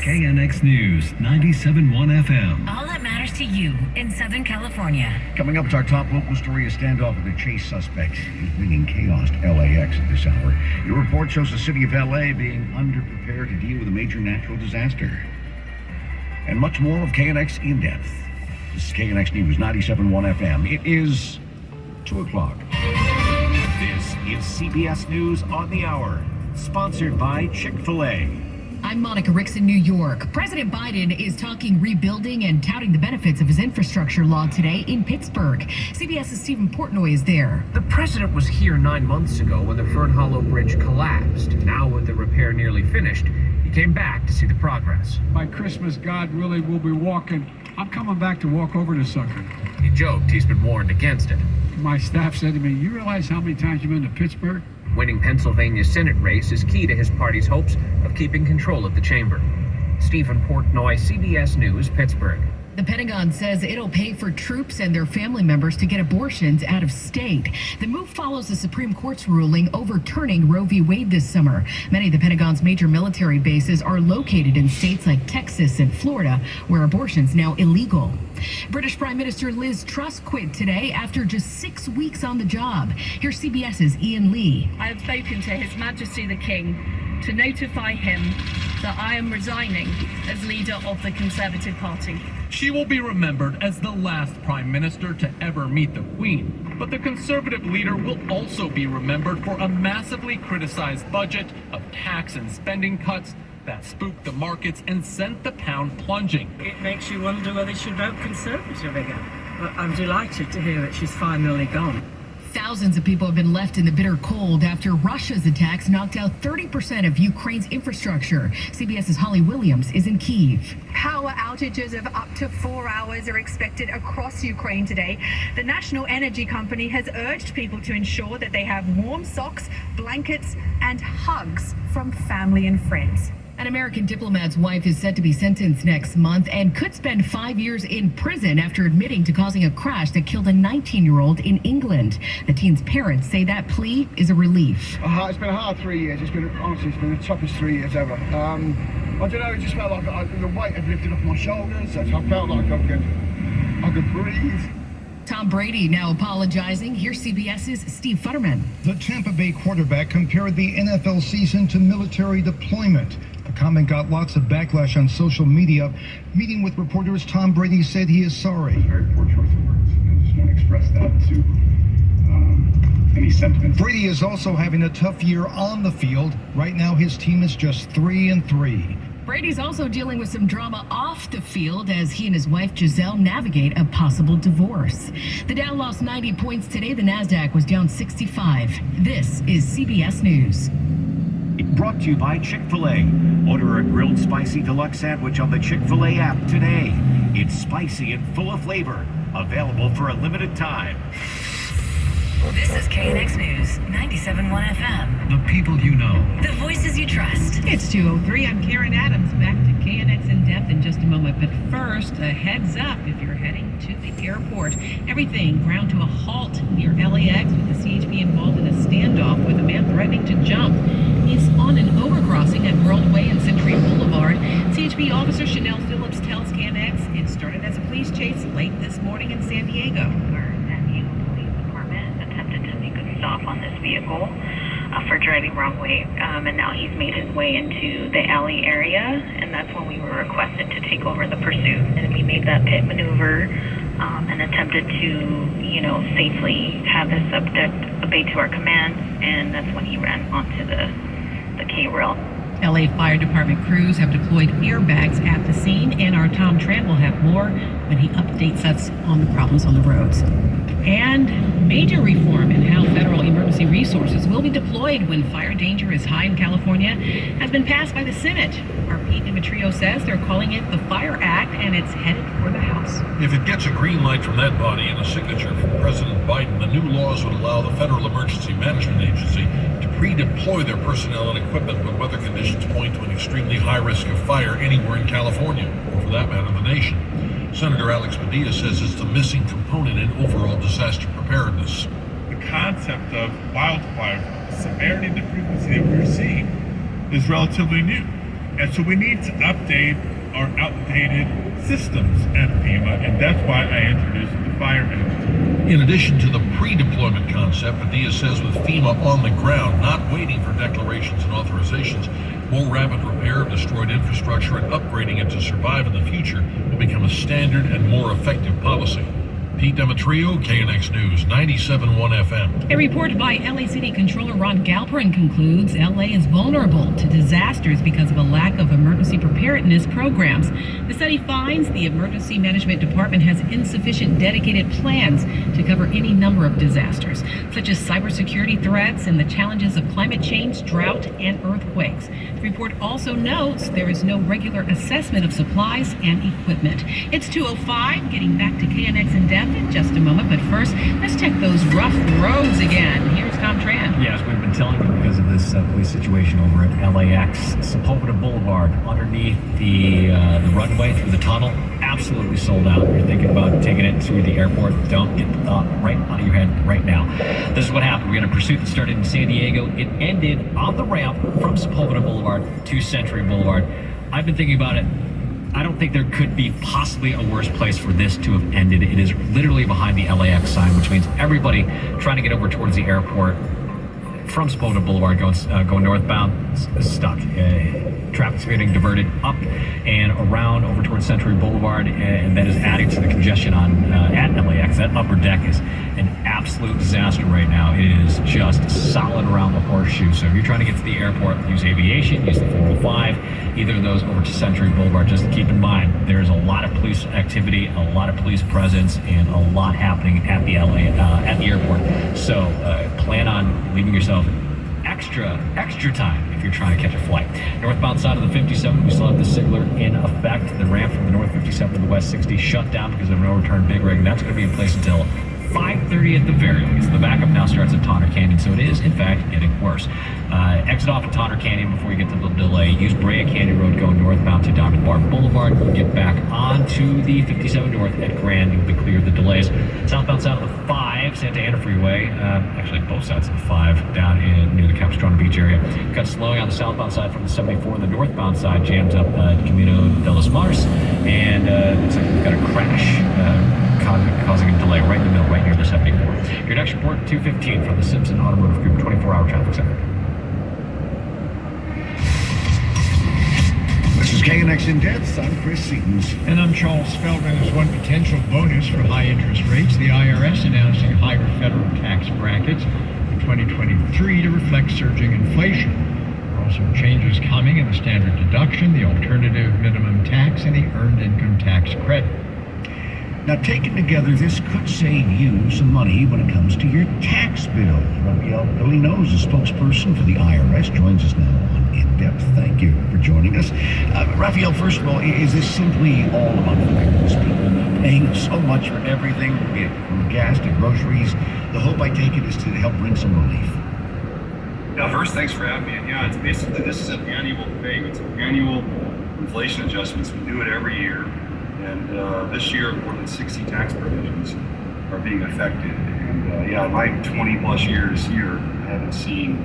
KNX News, 97.1 FM. All that matters to you in Southern California. Coming up, it's our top local story, a standoff with a chase suspect is bringing chaos to LAX at this hour. Your report shows the city of LA being underprepared to deal with a major natural disaster. And much more of KNX in depth. This is KNX News, 97.1 FM. It is 2 o'clock. This is CBS News on the Hour, sponsored by Chick-fil-A. I'm Monica Ricks in New York. President Biden is talking rebuilding and touting the benefits of his infrastructure law today in Pittsburgh. CBS's Stephen Portnoy is there. The president was here 9 months ago when the Fern Hollow Bridge collapsed. Now with the repair nearly finished, he came back to see the progress. By Christmas, God really will be walking. I'm coming back to walk over the sucker. He joked he's been warned against it. My staff said to me, you realize how many times you've been to Pittsburgh? Winning Pennsylvania's Senate race is key to his party's hopes of keeping control of the chamber. Stephen Portnoy, CBS News, Pittsburgh. The Pentagon says it'll pay for troops and their family members to get abortions out of state. The move follows the Supreme Court's ruling overturning Roe v. Wade this summer. Many of the Pentagon's major military bases are located in states like Texas and Florida, where abortion's now illegal. British Prime Minister Liz Truss quit today after just 6 weeks on the job. Here's CBS's Ian Lee. I have spoken to His Majesty the King to notify him that I am resigning as leader of the Conservative Party. She will be remembered as the last prime minister to ever meet the Queen. But the Conservative leader will also be remembered for a massively criticized budget of tax and spending cuts that spooked the markets and sent the pound plunging. It makes you wonder whether they should vote Conservative again. But I'm delighted to hear that she's finally gone. Thousands of people have been left in the bitter cold after Russia's attacks knocked out 30% of Ukraine's infrastructure. CBS's Holly Williams is in Kyiv. Power outages of up to 4 hours are expected across Ukraine today. The national energy company has urged people to ensure that they have warm socks, blankets, and hugs from family and friends. An American diplomat's wife is set to be sentenced next month and could spend 5 years in prison after admitting to causing a crash that killed a 19-year-old in England. The teen's parents say that plea is a relief. It's been a hard 3 years. It's been the toughest 3 years ever. I don't know, it just felt like the weight had lifted off my shoulders. I felt like I could breathe. Tom Brady now apologizing. Here's CBS's Steve Futterman. The Tampa Bay quarterback compared the NFL season to military deployment. The comment got lots of backlash on social media. Meeting with reporters, Tom Brady said he is sorry. Very poor choice of words. I just want to express that to any sentiments. Brady is also having a tough year on the field. Right now, his team is just 3-3. Brady's also dealing with some drama off the field as he and his wife Giselle navigate a possible divorce. The Dow lost 90 points today. The Nasdaq was down 65. This is CBS News. Brought to you by Chick-fil-A. Order a grilled spicy deluxe sandwich on the Chick-fil-A app today. It's spicy and full of flavor. Available for a limited time. This is KNX News, 97.1 FM. The people you know. The voices you trust. It's 2:03. I'm Karen Adams. Back to KNX in depth in just a moment. But first, a heads up if you're heading to the airport. Everything ground to a halt near LAX with the CHP involved in a standoff with a man threatening to jump. He's on an overcrossing at World Way and Century Boulevard. CHP officer Chanel Phillips tells KNX it started as a police chase late this morning in San Diego. Off on this vehicle for driving wrong way, and now he's made his way into the alley area, and that's when we were requested to take over the pursuit. And we made that pit maneuver and attempted to, safely have the subject obey to our commands, and that's when he ran onto the K-rail. LA Fire Department crews have deployed airbags at the scene, and our Tom Tran will have more when he updates us on the problems on the roads. And major reform in how federal emergency resources will be deployed when fire danger is high in California has been passed by the Senate. Our Pete Dimitrio says they're calling it the Fire Act, and it's headed for the House. If it gets a green light from that body and a signature from President Biden, the new laws would allow the Federal Emergency Management Agency to pre-deploy their personnel and equipment when weather conditions point to an extremely high risk of fire anywhere in California, or for that matter, the nation. Senator Alex Padilla says it's the missing component in overall disaster preparedness. The concept of wildfire, the severity and the frequency that we're seeing is relatively new. And so we need to update our outdated systems at FEMA, and that's why I introduced the Fire Act. In addition to the pre-deployment concept, Padilla says with FEMA on the ground, not waiting for declarations and authorizations, more rapid repair of destroyed infrastructure and upgrading it to survive in the future will become a standard and more effective policy. Pete Demetrio, KNX News, 97.1 FM. A report by LA City Controller Ron Galperin concludes LA is vulnerable to disasters because of a lack of emergency preparedness programs. The study finds the Emergency Management Department has insufficient dedicated plans to cover any number of disasters, such as cybersecurity threats and the challenges of climate change, drought, and earthquakes. The report also notes there is no regular assessment of supplies and equipment. It's 2:05, getting back to KNX in depth in just a moment, but first, let's check those rough roads again. Here's Tom Tran. Yes, we've been telling you because of this police situation over at LAX. Sepulveda Boulevard, underneath the runway through the tunnel, absolutely sold out. If you're thinking about taking it through the airport, don't get the thought right out of your head right now. This is what happened. We had a pursuit that started in San Diego. It ended on the ramp from Sepulveda Boulevard to Century Boulevard. I've been thinking about it. I don't think there could be possibly a worse place for this to have ended. It is literally behind the LAX sign, which means everybody trying to get over towards the airport from Sepulveda Boulevard going northbound is stuck. Traffic's getting diverted up and around over towards Century Boulevard, and that is adding to the congestion on at LAX. That upper deck is an absolute disaster right now. It is just solid around the horseshoe. So if you're trying to get to the airport, use aviation, use the 405, either of those over to Century Boulevard. Just keep in mind, there's a lot of police activity, a lot of police presence, and a lot happening at the at the airport. So plan on leaving yourself extra time if you're trying to catch a flight. Northbound side of the 57, we still have the Sigler in effect. The ramp from the North 57 to the West 60 shut down because of no return big rig. That's going to be in place until 5:30 at the very least. The backup now starts at Tonner Canyon, so it is, in fact, getting worse. Exit off at Tonner Canyon before you get to the delay. Use Brea Canyon Road going northbound to Diamond Bar Boulevard. You'll get back onto the 57 North at Grand. You'll be clear of the delays. Southbound side of the 5, Santa Ana Freeway. Actually, both sides of the 5 down near the Capistrano Beach area. Got slowing on the southbound side from the 74. The northbound side jams up Camino de los Mars. And looks like we've got a crash causing a delay right in the middle, right near the 74. Your next report, 2:15 from the Simpson Automotive Group 24-hour traffic center. This is KNX in Depth. I'm Chris Seatons. And I'm Charles Feldman. As one potential bonus for high interest rates, the IRS announcing higher federal tax brackets for 2023 to reflect surging inflation. There are also changes coming in the standard deduction, the alternative minimum tax, and the earned income tax credit. Now, taken together, this could save you some money when it comes to your tax bill. Raphael Galinos, a spokesperson for the IRS, joins us now on In Depth. Thank you for joining us. Raphael, first of all, is this simply all about the fact that people are paying so much for everything, be it from gas to groceries? The hope, I take it, is to help bring some relief. Yeah, first, thanks for having me. And yeah, it's basically, this is an annual thing. It's an annual inflation adjustments. We do it every year. And this year, more than 60 tax provisions are being affected. And yeah, in my 20 plus years here, I haven't seen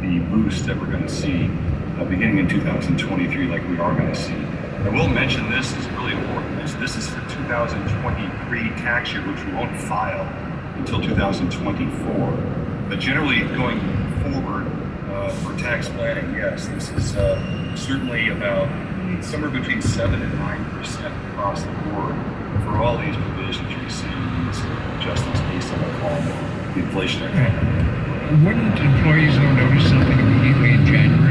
the boost that we're going to see beginning in 2023 like we are going to see. I will mention this is really important. This is for 2023 tax year, which we won't file until 2024. But generally going forward for tax planning, yes, this is certainly about somewhere between 7 and 9% across the board for all these provisions you're seeing these adjustments based on the inflationary. Wouldn't employees though notice something immediately in January?